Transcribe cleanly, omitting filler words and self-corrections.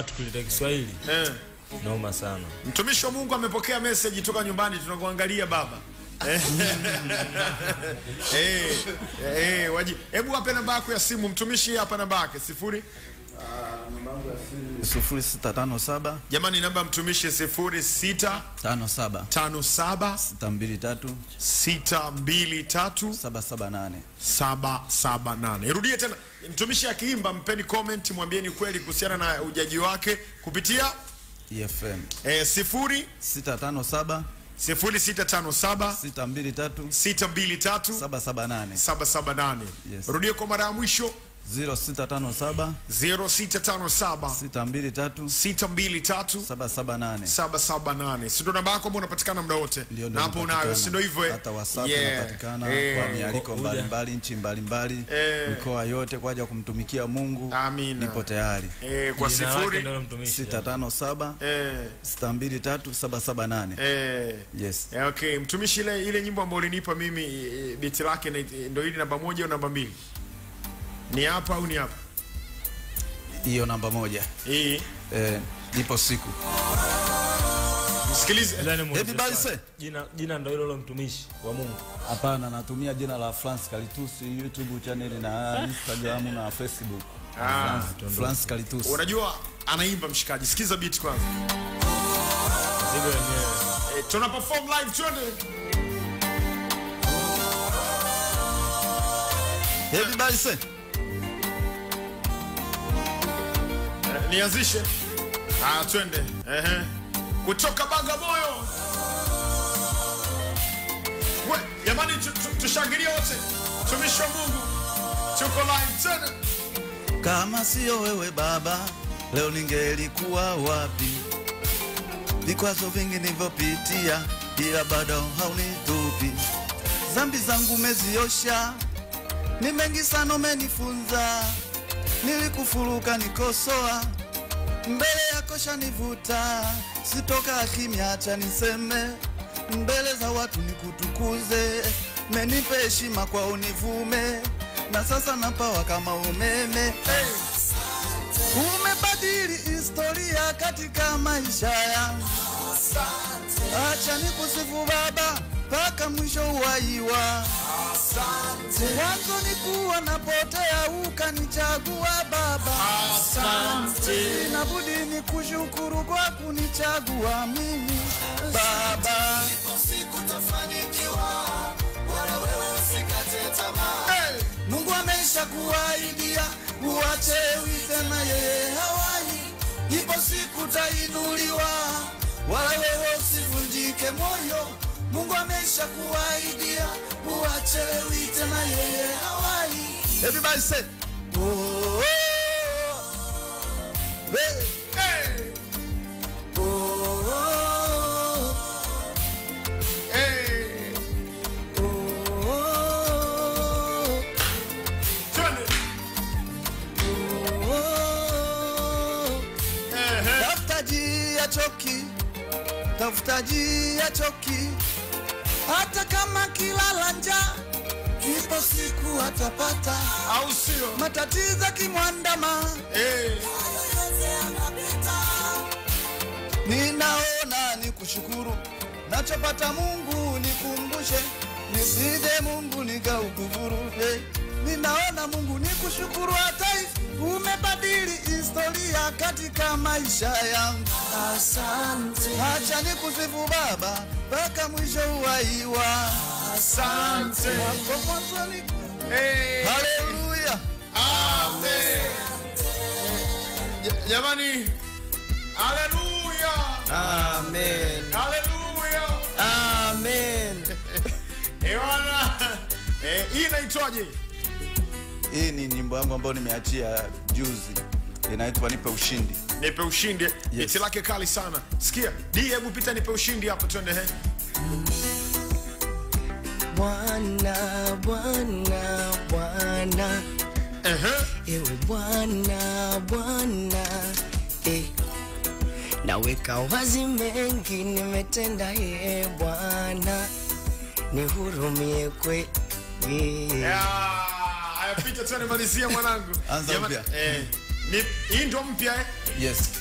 watu kuleta Kiswahili. Noma sana. Mtumishi wa Mungu amepokea message toka nyumbani, tunakuangalia baba. Hebu wape namba yako ya simu mtumishi, hapa namba yake 0657. Jamani, namba mtumishi 0657 623 Irudie tena. Mtumishi akiimba mpeni comment, mwambieni kweli kuhusiana na ujaji wake kupitia EFM. 0657 623 778. Yes. Rudie kwa mara ya mwisho. 0657 623 778. Sio namba yako ambayo unapatikana muda wote. Na hapo unayo, si ndio hivyo? Hata WhatsApp unapatikana kwa mialiko mbalimbali, nchi mbalimbali, mikoa yote kwa ajili ya kumtumikia Mungu. Amina. Nipo tayari. Kwa 0657 623 778. Yes. Okay, mtumishi, ile nyimbo ambayo ulinipa mimi beat lake ndio ile namba 1 au namba 2? Ni hapa au ni hapa? Hiyo namba 1. Hii ipo siku. Msikilize. Everybody say. Jina ndio hilo mtumishi wa Mungu. Hapana, natumia jina la France Kalitus, YouTube channel na Instagram na Facebook. France Kalitus. Unajua anaimba mshikaji. Sikiza beat kwanza. Zigo yenyewe. Tuna perform live twende. Everybody say. Nianzishe. Twende. Kutoka Bagamoyo. Jamani, tushangilie wote. Tumishi wa Mungu. Tuko live tena. Kama sio wewe Baba, leo ningelikuwa wapi? Vikwazo vingi nilivyopitia, ila bado haunitupi. Dhambi zangu umeziosha, ni mengi sana umenifunza. Nilikufuruka nikosoa, mbele yako shanivuta. Sitoka kimya, acha niseme, mbele za watu nikutukuze. Menipe heshima kwa univume, na sasa napawa kama umeme. Umebadili historia katika maisha yangu. Acha nikusifu Baba mpaka mwisho waiwa. Mwanzo nikuwa napotea, ukanichagua Baba. Inabudi nikushukuru kwa kunichagua mimi Baba. Mungu amesha kuahidia, uache tena yeye hawai. Ipo siku tainuliwa, wala wewe usivunjike moyo. Mungu amesha kuahidia, uache tena yeye hawai. Everybody say, oh, oh, hey, hey. Oh, oh, hey. Oh, oh. Tafutaji ya choki, hata kama kilala njaa, ipo siku atapata, au sio? Matatizo kimwandama, ninaona nikushukuru, nachopata Mungu nikumbushe, nisije Mungu nikaukufuru. Ninaona Mungu nikushukuru, hata umebadili historia katika maisha yangu. Asante. Acha nikusifu Baba mpaka mwisho waiwa. Asante. Haleluya. Amen. Jamani, haleluya. Amen. Haleluya. Amen. Ewana, hii inaitwaje? Hii ni nyimbo yangu ambayo nimeachia juzi. Inaitwa Nipe Ushindi. Nipe Ushindi. Iti lake kali sana. Sikia, hebu pita Nipe Ushindi hapa twende. Bwana, Bwana, Bwana. Ewe Bwana, Bwana. Naweka wazi mengi nimetenda, Bwana. Nihurumie kweli. Pita tena malizia mwanangu. Anza mpya. Hii ndio mpya Yes.